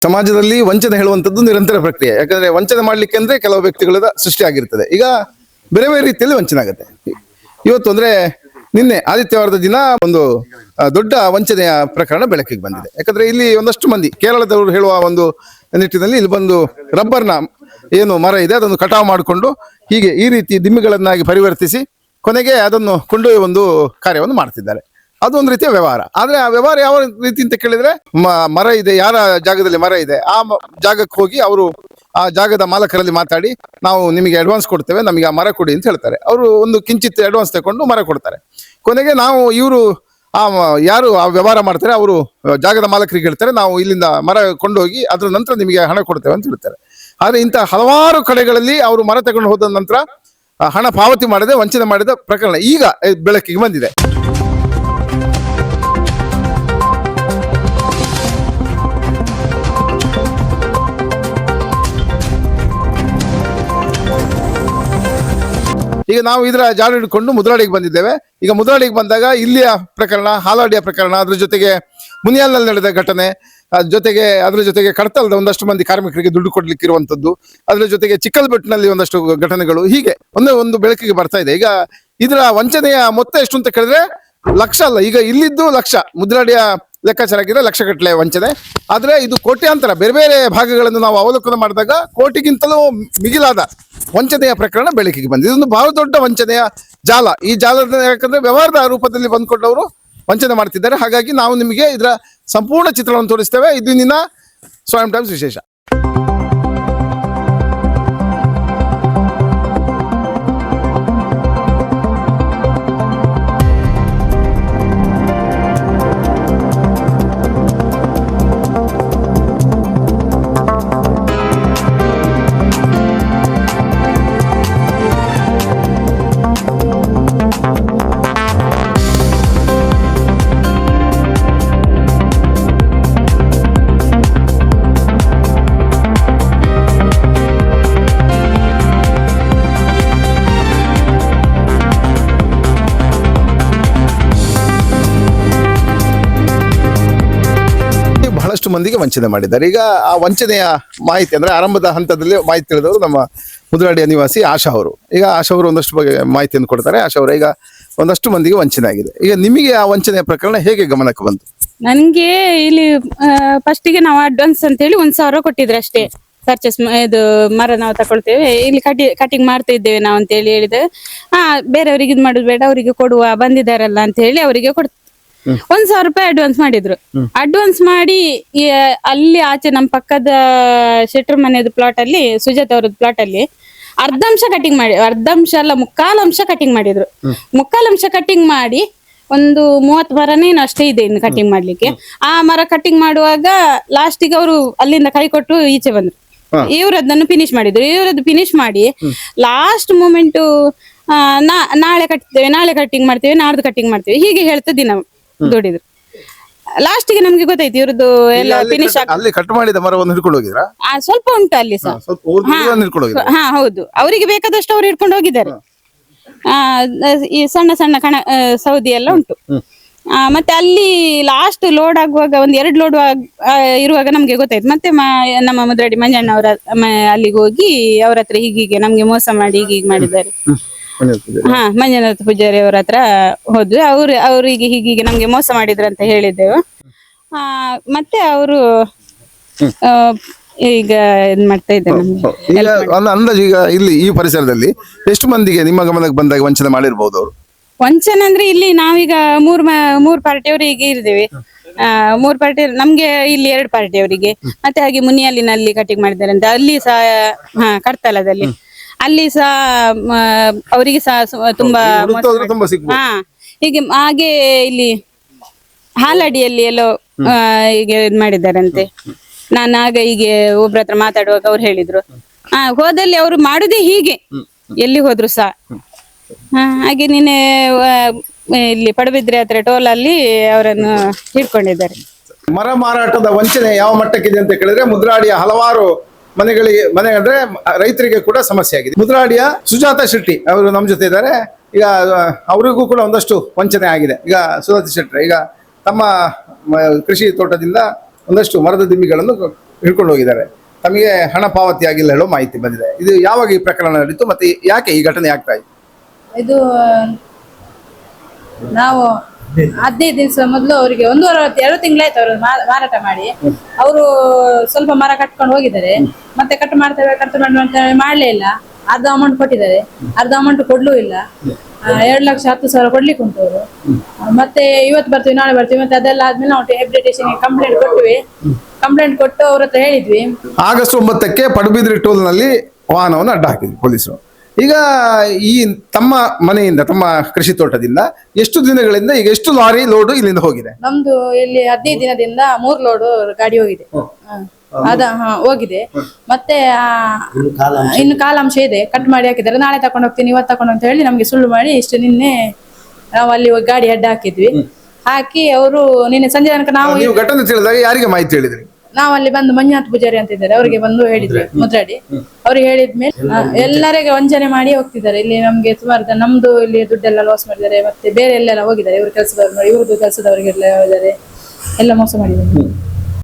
ಸಮಾಜದಲ್ಲಿ ವಂಚನೆ ಹೇಳುವಂತದ್ದು ನಿರಂತರ ಪ್ರಕ್ರಿಯೆ. ಯಾಕಂದ್ರೆ ವಂಚನೆ ಮಾಡ್ಲಿಕ್ಕೆ ಅಂದ್ರೆ ಕೆಲವು ವ್ಯಕ್ತಿಗಳ ಸೃಷ್ಟಿ ಆಗಿರ್ತದೆ. ಈಗ ಬೇರೆ ಬೇರೆ ರೀತಿಯಲ್ಲಿ ವಂಚನೆ ಆಗುತ್ತೆ. ಇವತ್ತು ಅಂದ್ರೆ ನಿನ್ನೆ ಆದಿತ್ಯವಾರದ ದಿನ ಒಂದು ದೊಡ್ಡ ವಂಚನೆಯ ಪ್ರಕರಣ ಬೆಳಕಿಗೆ ಬಂದಿದೆ. ಯಾಕಂದ್ರೆ ಇಲ್ಲಿ ಒಂದಷ್ಟು ಮಂದಿ ಕೇರಳದವರು ಹೇಳುವ ಒಂದು ನಿಟ್ಟಿನಲ್ಲಿ ಇಲ್ಲಿ ಬಂದು ರಬ್ಬರ್ನ ಏನು ಮರ ಇದೆ ಅದನ್ನು ಕಟಾವು ಮಾಡಿಕೊಂಡು ಹೀಗೆ ಈ ರೀತಿ ದಿಮ್ಮಿಗಳನ್ನಾಗಿ ಪರಿವರ್ತಿಸಿ ಕೊನೆಗೆ ಅದನ್ನು ಕೊಂಡೊಯ್ಯುವ ಒಂದು ಕಾರ್ಯವನ್ನು ಮಾಡ್ತಿದ್ದಾರೆ. ಅದು ಒಂದು ರೀತಿಯ ವ್ಯವಹಾರ. ಆದ್ರೆ ಆ ವ್ಯವಹಾರ ಯಾವ ರೀತಿ ಅಂತ ಕೇಳಿದ್ರೆ, ಮರ ಇದೆ, ಯಾರ ಜಾಗದಲ್ಲಿ ಮರ ಇದೆ ಆ ಜಾಗಕ್ಕೆ ಹೋಗಿ ಅವರು ಆ ಜಾಗದ ಮಾಲಕರಲ್ಲಿ ಮಾತಾಡಿ ನಾವು ನಿಮಗೆ ಅಡ್ವಾನ್ಸ್ ಕೊಡ್ತೇವೆ, ನಮಗೆ ಆ ಮರ ಕೊಡಿ ಅಂತ ಹೇಳ್ತಾರೆ. ಅವರು ಒಂದು ಕಿಂಚಿತ್ ಅಡ್ವಾನ್ಸ್ ತಗೊಂಡು ಮರ ಕೊಡ್ತಾರೆ. ಕೊನೆಗೆ ನಾವು ಇವರು ಯಾರು ಆ ವ್ಯವಹಾರ ಮಾಡ್ತಾರೆ ಅವರು ಜಾಗದ ಮಾಲಕರಿಗೆ ಹೇಳ್ತಾರೆ ನಾವು ಇಲ್ಲಿಂದ ಮರ ಕೊಂಡೋಗಿ ಅದ್ರ ನಂತರ ನಿಮಗೆ ಹಣ ಕೊಡ್ತೇವೆ ಅಂತ ಹೇಳ್ತಾರೆ. ಆದ್ರೆ ಇಂಥ ಹಲವಾರು ಕಡೆಗಳಲ್ಲಿ ಅವರು ಮರ ತಗೊಂಡು ಹೋದ ನಂತರ ಹಣ ಪಾವತಿ ಮಾಡದೆ ವಂಚನೆ ಮಾಡಿದ ಪ್ರಕರಣ ಈಗ ಬೆಳಕಿಗೆ ಬಂದಿದೆ. ಈಗ ನಾವು ಇದರ ಜಾಡು ಹಿಡ್ಕೊಂಡು ಮುದ್ರಾಡಿಗೆ ಬಂದಿದ್ದೇವೆ. ಈಗ ಮುದ್ರಾಡಿಗೆ ಬಂದಾಗ ಇಲ್ಲಿಯ ಪ್ರಕರಣ, ಹಾಲಾಡಿಯ ಪ್ರಕರಣ, ಅದ್ರ ಜೊತೆಗೆ ಮುನಿಯಾಲ್ನಲ್ಲಿ ನಡೆದ ಘಟನೆ, ಅದ್ರ ಜೊತೆಗೆ ಕಡತಲದ ಒಂದಷ್ಟು ಮಂದಿ ಕಾರ್ಮಿಕರಿಗೆ ದುಡ್ಡು ಕೊಡ್ಲಿಕ್ಕೆ ಇರುವಂತದ್ದು, ಅದ್ರ ಜೊತೆಗೆ ಚಿಕ್ಕಲ್ಬೆಟ್ಟಿನಲ್ಲಿ ಒಂದಷ್ಟು ಘಟನೆಗಳು ಹೀಗೆ ಒಂದು ಬೆಳಕಿಗೆ ಬರ್ತಾ ಇದೆ. ಈಗ ಇದರ ವಂಚನೆಯ ಮೊತ್ತ ಎಷ್ಟು ಅಂತ ಕೇಳಿದ್ರೆ ಲಕ್ಷ ಅಲ್ಲ, ಈಗ ಇಲ್ಲಿದ್ದು ಲಕ್ಷ, ಮುದ್ರಾಡಿಯ ಲೆಕ್ಕಾಚಾರ ಆಗಿದೆ ಲಕ್ಷಗಟ್ಟಲೆ ವಂಚನೆ. ಆದ್ರೆ ಇದು ಕೋಟ್ಯಾಂತರ ಬೇರೆ ಬೇರೆ ಭಾಗಗಳನ್ನು ನಾವು ಅವಲೋಕನ ಮಾಡಿದಾಗ ಕೋಟಿಗಿಂತಲೂ ಮಿಗಿಲಾದ ವಂಚನೆಯ ಪ್ರಕರಣ ಬೆಳಕಿಗೆ ಬಂದಿದೆ. ಇದೊಂದು ಬಹಳ ದೊಡ್ಡ ವಂಚನೆಯ ಜಾಲ. ಈ ಜಾಲದ ಯಾಕಂದ್ರೆ ವ್ಯವಹಾರದ ರೂಪದಲ್ಲಿ ಬಂದ್ಕೊಂಡವರು ವಂಚನೆ ಮಾಡ್ತಿದ್ದಾರೆ. ಹಾಗಾಗಿ ನಾವು ನಿಮಗೆ ಇದರ ಸಂಪೂರ್ಣ ಚಿತ್ರವನ್ನು ತೋರಿಸ್ತೇವೆ. ಇದು ನಿನ್ನ ಸ್ವಯಂ ಟೈಮ್ಸ್ ವಿಶೇಷ. ಬಹಳಷ್ಟು ಮಂದಿಗೆ ವಂಚನೆ ಮಾಡಿದ್ದಾರೆ. ಈಗ ಆ ವಂಚನೆಯ ಮಾಹಿತಿ ಅಂದ್ರೆ ಆರಂಭದ ಹಂತದಲ್ಲಿ ಮಾಹಿತಿ ತಿಳಿದವರು ನಮ್ಮ ಮುದ್ರಾಡಿಯ ನಿವಾಸಿ ಆಶಾ ಅವರು. ಈಗ ಆಶಾ ಅವರು ಒಂದಷ್ಟು ಬಗ್ಗೆ ಮಾಹಿತಿಯನ್ನು ಕೊಡ್ತಾರೆ. ಆಶಾ ಅವರು, ಈಗ ಒಂದಷ್ಟು ಮಂದಿಗೆ ವಂಚನೆ ಆಗಿದೆ. ಈಗ ನಿಮಗೆ ಆ ವಂಚನೆಯ ಪ್ರಕರಣ ಹೇಗೆ ಗಮನಕ್ಕೆ ಬಂತು? ನನ್ಗೆ ಇಲ್ಲಿ ಫಸ್ಟಿಗೆ ನಾವು ಅಡ್ವಾನ್ಸ್ ಅಂತ ಹೇಳಿ 1,000 ಕೊಟ್ಟಿದ್ರೆ ಅಷ್ಟೇ. ಪರ್ಚೇಸ್ ಇದು ಮರ ನಾವು ತಕೊಳ್ತೇವೆ, ಇಲ್ಲಿ ಕಟಿಂಗ್ ಮಾಡ್ತಾ ಇದ್ದೇವೆ ನಾವು ಅಂತ ಹೇಳಿ ಹೇಳಿದ್ರೆ, ಬೇರೆಯವರಿಗೆ ಇದು ಮಾಡುದು ಬೇಡ, ಅವರಿಗೆ ಕೊಡುವ ಬಂದಿದ್ದಾರಲ್ಲ ಅಂತ ಹೇಳಿ ಅವರಿಗೆ 1,000 ರೂಪಾಯಿ ಅಡ್ವಾನ್ಸ್ ಮಾಡಿದ್ರು. ಅಡ್ವಾನ್ಸ್ ಮಾಡಿ ಅಲ್ಲಿ ಆಚೆ ನಮ್ಮ ಪಕ್ಕದ ಶೆಟ್ರ್ ಮನೆಯದು ಪ್ಲಾಟ್ ಅಲ್ಲಿ, ಸುಜಾತ ಅವರದ್ದು ಪ್ಲಾಟ್ ಅಲ್ಲಿ ಅರ್ಧಂಶ ಕಟಿಂಗ್ ಮಾಡಿ, ಅರ್ಧಂಶ ಅಲ್ಲ ಮುಕ್ಕಾಲಂಶ ಕಟಿಂಗ್ ಮಾಡಿದ್ರು. ಮುಕ್ಕಾಲಂಶ ಕಟಿಂಗ್ ಮಾಡಿ ಒಂದು 30 ಮರನೇನು ಅಷ್ಟೇ ಇದೆ ಇನ್ನು ಕಟಿಂಗ್ ಮಾಡ್ಲಿಕ್ಕೆ. ಆ ಮರ ಕಟಿಂಗ್ ಮಾಡುವಾಗ ಲಾಸ್ಟಿಗೆ ಅವರು ಅಲ್ಲಿಂದ ಕೈ ಕೊಟ್ಟು ಈಚೆ ಬಂದ್ರು. ಇವರದ್ದನ್ನು ಫಿನಿಶ್ ಮಾಡಿದ್ರು. ಇವರದ್ದು ಫಿನಿಶ್ ಮಾಡಿ ಲಾಸ್ಟ್ ಮೂಮೆಂಟ್ ನಾಳೆ ಕಟ್ತೇವೆ, ನಾಳೆ ಕಟಿಂಗ್ ಮಾಡ್ತೇವೆ, ನಾಡ್ದು ಕಟಿಂಗ್ ಮಾಡ್ತೇವೆ ಹೀಗೆ ಹೇಳ್ತಾ ದಿನ ದುಡಿದ್ರು. ಲಾಸ್ಟಿಗೆ ನಮ್ಗೆ ಗೊತ್ತಾಯ್ತು ಇವ್ರದ್ದು ಎಲ್ಲ ಫಿನಿಶ್ ಅಲ್ಲಿ ಕಟ್ ಮಾಡಿದ ಮರವನ್ನು ಹಿಡ್ಕೊಂಡು ಹೋಗಿದ್ರಾ? ಸ್ವಲ್ಪ ಉಂಟು ಅಲ್ಲಿ ಸಹ. ಹೌದು, ಅವರಿಗೆ ಬೇಕಾದಷ್ಟು ಅವ್ರು ಹಿಡ್ಕೊಂಡು ಹೋಗಿದ್ದಾರೆ. ಈ ಸಣ್ಣ ಸಣ್ಣ ಸೌದಿ ಎಲ್ಲ ಉಂಟು. ಮತ್ತೆ ಅಲ್ಲಿ ಲಾಸ್ಟ್ ಲೋಡ್ ಆಗುವಾಗ ಒಂದು 2 ಲೋಡ್ ಇರುವಾಗ ನಮ್ಗೆ ಗೊತ್ತಾಯ್ತು. ಮತ್ತೆ ನಮ್ಮ ಮುದ್ರಾಡಿ ಮಂಜಣ್ಣ ಅವರ ಅಲ್ಲಿಗೆ ಹೋಗಿ ಅವ್ರ ಹತ್ರ ಹೀಗೀಗೆ ನಮ್ಗೆ ಮೋಸ ಮಾಡಿ ಹೀಗೆ ಮಾಡಿದ್ದಾರೆ. ಮಂಜುನಾಥ ಪೂಜಾರಿ ಅವ್ರ ಹತ್ರ ಹೋದ್ವಿ. ಅವ್ರಿಗೆ ಹೀಗೀಗೆ ನಮ್ಗೆ ಮೋಸ ಮಾಡಿದ್ರು ಅಂತ ಹೇಳಿದ್ದೆವು. ಮತ್ತೆ ಅವರು ಈಗ ಇದ್ ಮಾಡ್ತಾ ಇದ್ದಾರೆ. ಅಂದಾಜು ಈಗ ಇಲ್ಲಿ ಈ ಪರಿಸರದಲ್ಲಿ ಎಷ್ಟು ಮಂದಿಗೆ ನಿಮ್ಮ ಗಮನಕ್ಕೆ ಬಂದಾಗ ವಂಚನೆ ಮಾಡಿರ್ಬೋದು ಅವರು? ವಂಚನೆ ಅಂದ್ರೆ ಇಲ್ಲಿ ನಾವೀಗ ಮೂರ್ ಪಾರ್ಟಿಯವರು ಈಗ ಇರ್ತೇವೆ. 3 ಪಾರ್ಟಿ ನಮ್ಗೆ ಇಲ್ಲಿ 2 ಪಾರ್ಟಿಯವರಿಗೆ, ಮತ್ತೆ ಹಾಗೆ ಮುನಿಯಲ್ಲಿನಲ್ಲಿ ಕಟಿಂಗ್ ಮಾಡಿದ್ದಾರೆ ಅಂತ ಅಲ್ಲಿ ಸಹ, ಕಡ್ತಲದಲ್ಲಿ ಅಲ್ಲಿ ಸಹ ಅವರಿಗೆ ಸಹ ತುಂಬಾ ಹೀಗೆ. ಹಾಗೆ ಇಲ್ಲಿ ಹಾಲಾಡಿಯಲ್ಲಿ ಎಲ್ಲೋ ಹೀಗೆ ಇದ್ ಮಾಡಿದ್ದಾರಂತೆ. ನಾನು ಆಗ ಹೀಗೆ ಒಬ್ರ ಹತ್ರ ಮಾತಾಡುವಾಗ ಅವ್ರು ಹೇಳಿದ್ರು, ಹೋದಲ್ಲಿ ಅವರು ಮಾಡುದೇ ಹೀಗೆ ಎಲ್ಲಿ ಹೋದ್ರು ಸಹ. ಹಾಗೆ ನಿನ್ನೆ ಇಲ್ಲಿ ಪಡುಬಿದ್ರೆ ಹತ್ರ ಟೋಲಲ್ಲಿ ಅವರನ್ನು ಹಿಡ್ಕೊಂಡಿದ್ದಾರೆ. ಮರ ಮಾರಾಟದ ವಂಚನೆ ಯಾವ ಮಟ್ಟಕ್ಕಿದೆ ಅಂತ ಕೇಳಿದ್ರೆ, ಮುದ್ರಾಡಿಯ ಹಲವಾರು ಮನೆ ಅಂದ್ರೆ ರೈತರಿಗೆ ಕೂಡ ಸಮಸ್ಯೆ ಆಗಿದೆ. ಮುದ್ರಾಡಿಯ ಸುಜಾತ ಶೆಟ್ಟಿ ಅವರು ನಮ್ಮ ಜೊತೆ ಇದ್ದಾರೆ. ಈಗ ಅವರಿಗೂ ಕೂಡ ಒಂದಷ್ಟು ವಂಚನೆ ಆಗಿದೆ. ಈಗ ಸುಜಾತ ಶೆಟ್ಟಿ ಈಗ ತಮ್ಮ ಕೃಷಿ ತೋಟದಿಂದ ಒಂದಷ್ಟು ಮರದ ದಿಮ್ಮಿಗಳನ್ನು ಹಿಡ್ಕೊಂಡು ಹೋಗಿದ್ದಾರೆ. ತಮಗೆ ಹಣ ಪಾವತಿ ಆಗಿಲ್ಲ ಹೇಳೋ ಮಾಹಿತಿ ಬಂದಿದೆ. ಇದು ಯಾವಾಗ ಈ ಪ್ರಕರಣ ನಡೀತು ಮತ್ತೆ ಯಾಕೆ ಈ ಘಟನೆ ಆಗ್ತಾ ಇದೆ? ಇದು ನಾವು 15 ದಿವಸ ಮೊದಲು ಅವರಿಗೆ 2 ತಿಂಗಳಾಯ್ತು ಅವರು ಮಾರಾಟ ಮಾಡಿ. ಅವರು ಸ್ವಲ್ಪ ಮರ ಕಟ್ಕೊಂಡು ಹೋಗಿದ್ದಾರೆ. ಮತ್ತೆ ಕಟ್ ಮಾಡ್ತೇವೆ ಮಾಡ್ಲೇ ಇಲ್ಲ. ಅರ್ಧ ಅಮೌಂಟ್ ಕೊಟ್ಟಿದ್ದಾರೆ, ಅರ್ಧ ಅಮೌಂಟ್ ಕೊಡ್ಲೂ ಇಲ್ಲ. 2,10,000 ಕೊಡ್ಲಿಕ್ಕೆ ಉಂಟು ಅವರು. ಮತ್ತೆ ಇವತ್ತು ಬರ್ತೀವಿ ನಾಳೆ ಬರ್ತೀವಿ ಮತ್ತೆ ಅದೆಲ್ಲ ಆದ್ಮೇಲೆ ನಾವು ಎಬ್ರಿಟೇಷನ್ ಕಂಪ್ಲೇಂಟ್ ಕೊಟ್ಟು ಅವ್ರ ಹತ್ರ ಹೇಳಿದ್ವಿ. ಆಗಸ್ಟ್ 9ಕ್ಕೆ ಪಡುಬಿದ್ರಿ ಟೋಲ್ ನಲ್ಲಿ ವಾಹನವನ್ನು ಅಡ್ಡ ಹಾಕಿದ್ವಿ ಪೊಲೀಸರು. ಈಗ ಈ ತಮ್ಮ ಮನೆಯಿಂದ ತಮ್ಮ ಕೃಷಿ ತೋಟದಿಂದ ಎಷ್ಟು ದಿನಗಳಿಂದ ಈಗ ಎಷ್ಟು ಲಾರಿ ಲೋಡ್ ಇಲ್ಲಿಂದ ಹೋಗಿದೆ? ನಮ್ದು ಇಲ್ಲಿ 15 ದಿನದಿಂದ 3 ಲೋಡ್ ಗಾಡಿ ಹೋಗಿದೆ. ಹೋಗಿದೆ. ಮತ್ತೆ ಇನ್ನು ಕಾಲಾಂಶ ಇದೆ, ಕಟ್ ಮಾಡಿ ಹಾಕಿದ್ದಾರೆ. ನಾಳೆ ತಕೊಂಡು ಹೋಗ್ತೀನಿ ಇವತ್ತು ತಕೊಂಡು ಅಂತ ಹೇಳಿ ನಮ್ಗೆ ಸುಳ್ಳು ಮಾಡಿ ನಿನ್ನೆ ನಾವು ಅಲ್ಲಿ ಗಾಡಿ ಅಡ್ಡ ಹಾಕಿದ್ವಿ. ಹಾಕಿ ಅವರು ನಿನ್ನೆ ಸಂಜೆ ತನಕ ನೀವು ಘಟನೆ ತಿಳಿದಾಗ ಯಾರಿಗೆ ಮಾಹಿತಿ ಹೇಳಿದ್ರಿ? ನಾವು ಅಲ್ಲಿ ಬಂದು ಮಂಜುನಾಥ್ ಪೂಜಾರಿ ಅಂತ ಇದ್ದಾರೆ, ಅವರಿಗೆ ಬಂದು ಹೇಳಿದ್ವಿ ಮುದ್ರಾಡಿ. ಅವ್ರಿಗೆ ಹೇಳಿದ್ಮೇಲೆ ಎಲ್ಲರಿಗೆ ವಂಚನೆ ಮಾಡಿ ಹೋಗ್ತಿದ್ದಾರೆ. ಇಲ್ಲಿ ನಮ್ಗೆ ಸುಮಾರು ನಮ್ದು ಇಲ್ಲಿ ದುಡ್ಡೆಲ್ಲ ಲಾಸ್ ಮಾಡಿದ್ದಾರೆ. ಮತ್ತೆ ಬೇರೆ ಎಲ್ಲೆಲ್ಲ ಹೋಗಿದ್ದಾರೆ. ಇವ್ರ ಕೆಲಸದವ್ರು ಇವ್ರದ್ದು ಕೆಲಸದವರಿಗೆಲ್ಲ ಹೋಗಿದ್ದಾರೆ, ಎಲ್ಲ ಮೋಸ ಮಾಡಿದ್ದಾರೆ.